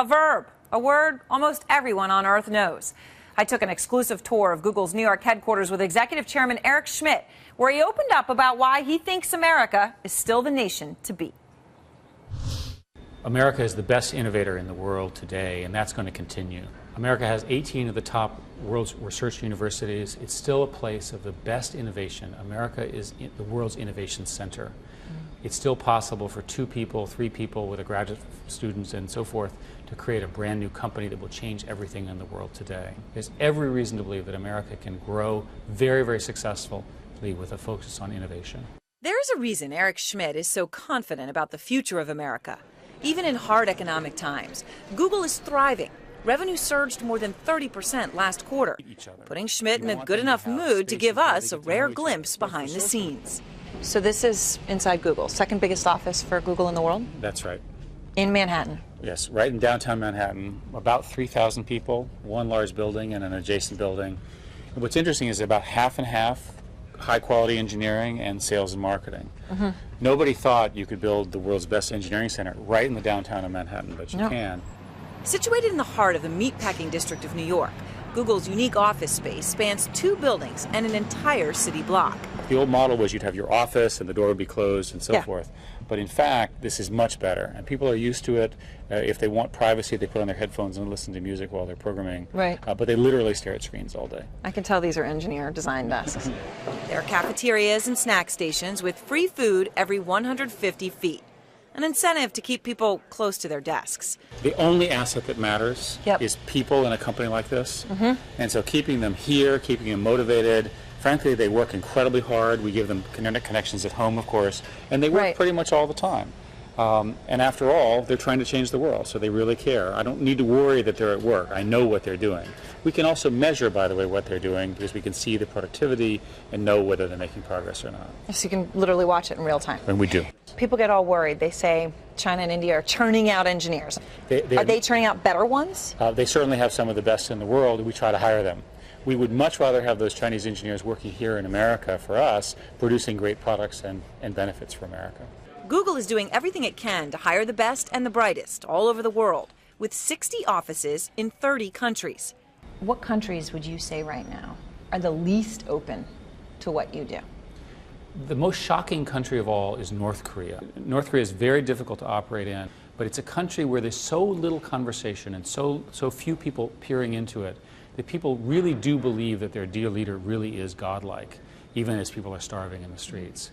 verb, a word almost everyone on Earth knows. I took an exclusive tour of Google's New York headquarters with Executive Chairman Eric Schmidt, where he opened up about why he thinks America is still the nation to beat. America is the best innovator in the world today, and that's going to continue. America has 18 of the top world's research universities. It's still a place of the best innovation. America is the world's innovation center. It's still possible for 2 people, 3 people with a graduate students and so forth to create a brand new company that will change everything in the world today. There's every reason to believe that America can grow very, very successfully with a focus on innovation. There's a reason Eric Schmidt is so confident about the future of America. Even in hard economic times, Google is thriving. Revenue surged more than 30% last quarter, putting Schmidt in a good enough mood to give us a rare glimpse behind the scenes. So this is inside Google, second biggest office for Google in the world? That's right. In Manhattan? Yes, right in downtown Manhattan. About 3,000 people, one large building and an adjacent building. And what's interesting is about half and half high-quality engineering and sales and marketing. Nobody thought you could build the world's best engineering center right in the downtown of Manhattan, but you can. Situated in the heart of the meatpacking district of New York, Google's unique office space spans 2 buildings and an entire city block. The old model was you'd have your office and the door would be closed and so forth. But in fact, this is much better, and people are used to it. If they want privacy, they put on their headphones and listen to music while they're programming. Right. But they literally stare at screens all day. I can tell these are engineer-designed desks. There are cafeterias and snack stations with free food every 150 feet. An incentive to keep people close to their desks. The only asset that matters is people in a company like this. And so keeping them here, keeping them motivated. Frankly, they work incredibly hard. We give them internet connections at home, of course, and they work pretty much all the time. And after all, they're trying to change the world, so they really care. I don't need to worry that they're at work. I know what they're doing. We can also measure, by the way, what they're doing because we can see the productivity and know whether they're making progress or not. So you can literally watch it in real time. And we do. People get all worried. They say China and India are churning out engineers. Are they churning out better ones? They certainly have some of the best in the world, and we try to hire them. We would much rather have those Chinese engineers working here in America for us, producing great products and benefits for America. Google is doing everything it can to hire the best and the brightest all over the world, with 60 offices in 30 countries. What countries would you say right now are the least open to what you do? The most shocking country of all is North Korea. North Korea is very difficult to operate in, but it's a country where there's so little conversation and so few people peering into it that people really do believe that their dear leader really is godlike, even as people are starving in the streets.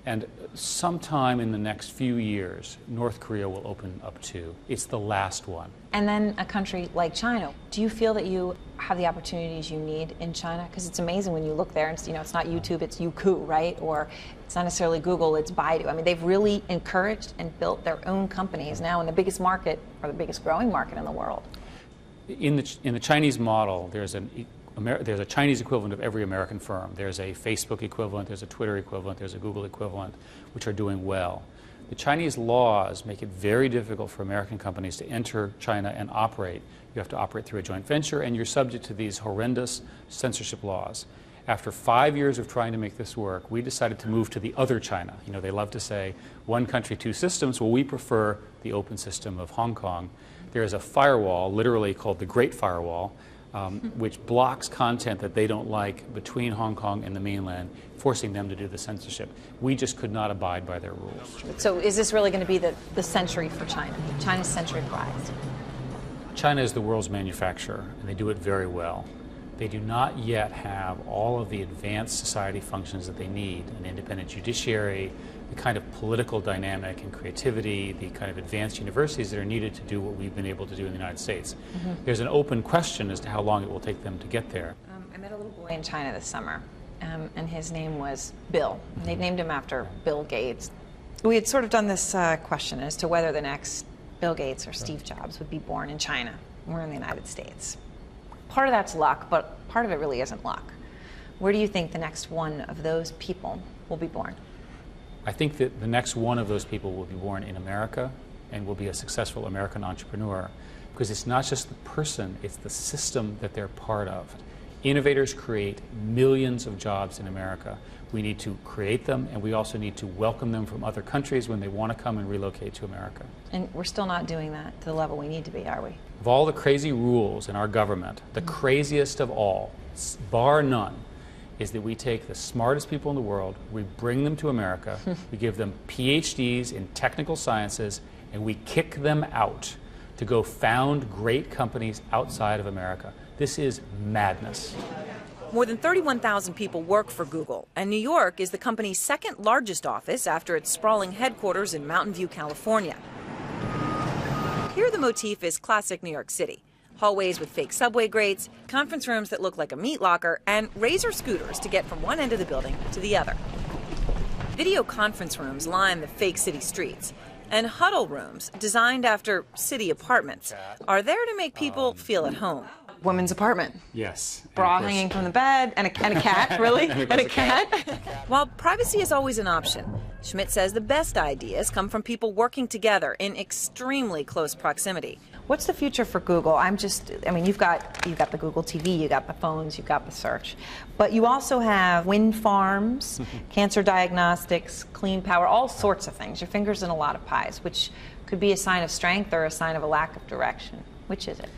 And sometime in the next few years, North Korea will open up too. It's the last one. And then a country like China. Do you feel that you have the opportunities you need in China? Because it's amazing when you look there and it's not YouTube, it's Youku, right? Or it's not necessarily Google, it's Baidu. I mean, they've really encouraged and built their own companies now in the biggest market, or the biggest growing market in the world. In the Chinese model, there's a Chinese equivalent of every American firm. There's a Facebook equivalent, there's a Twitter equivalent, there's a Google equivalent, which are doing well. The Chinese laws make it very difficult for American companies to enter China and operate. You have to operate through a joint venture, and you're subject to these horrendous censorship laws. After 5 years of trying to make this work, we decided to move to the other China. They love to say, one country, 2 systems. Well, we prefer the open system of Hong Kong. There is a firewall, literally called the Great Firewall, which blocks content that they don't like between Hong Kong and the mainland, forcing them to do the censorship. We just could not abide by their rules. So is this really going to be the century for China, China's century prize? China is the world's manufacturer, and they do it very well. They do not yet have all of the advanced society functions that they need, an independent judiciary, the kind of political dynamic and creativity, the kind of advanced universities that are needed to do what we've been able to do in the United States. There's an open question as to how long it will take them to get there. I met a little boy in China this summer, and his name was Bill. They named him after Bill Gates. We had sort of done this question as to whether the next Bill Gates or Steve Jobs would be born in China or in the United States. Part of that's luck, but part of it really isn't luck. Where do you think the next one of those people will be born? I think that the next one of those people will be born in America and will be a successful American entrepreneur, because it's not just the person, it's the system that they're part of. Innovators create millions of jobs in America. We need to create them, and we also need to welcome them from other countries when they want to come and relocate to America. And we're still not doing that to the level we need to be, are we? Of all the crazy rules in our government, the craziest of all, bar none, is that we take the smartest people in the world, we bring them to America, we give them PhDs in technical sciences, and we kick them out to go found great companies outside of America. This is madness. More than 31,000 people work for Google, and New York is the company's second largest office after its sprawling headquarters in Mountain View, California. Here the motif is classic New York City. Hallways with fake subway grates, conference rooms that look like a meat locker, and razor scooters to get from one end of the building to the other. Video conference rooms line the fake city streets, and huddle rooms, designed after city apartments, are there to make people feel at home. Women's apartment. Yes. Bra hanging from the bed, and a cat, really? And a cat? While privacy is always an option, Schmidt says the best ideas come from people working together in extremely close proximity. What's the future for Google? I mean, you've got the Google TV, you've got the phones, you've got the search. But you also have wind farms, cancer diagnostics, clean power, all sorts of things. Your finger's in a lot of pies, which could be a sign of strength or a sign of a lack of direction. Which is it?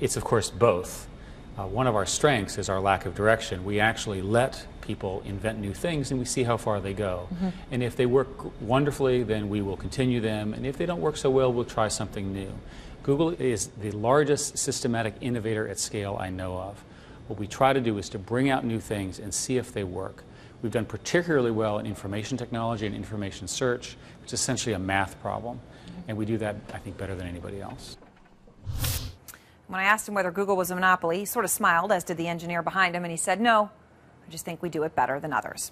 It's, of course, both. One of our strengths is our lack of direction. We actually let people invent new things and we see how far they go. And if they work wonderfully, then we will continue them. And if they don't work so well, we'll try something new. Google is the largest systematic innovator at scale I know of. What we try to do is to bring out new things and see if they work. We've done particularly well in information technology and information search, which is essentially a math problem. And we do that, I think, better than anybody else. When I asked him whether Google was a monopoly, he sort of smiled, as did the engineer behind him, and he said, "No, I just think we do it better than others."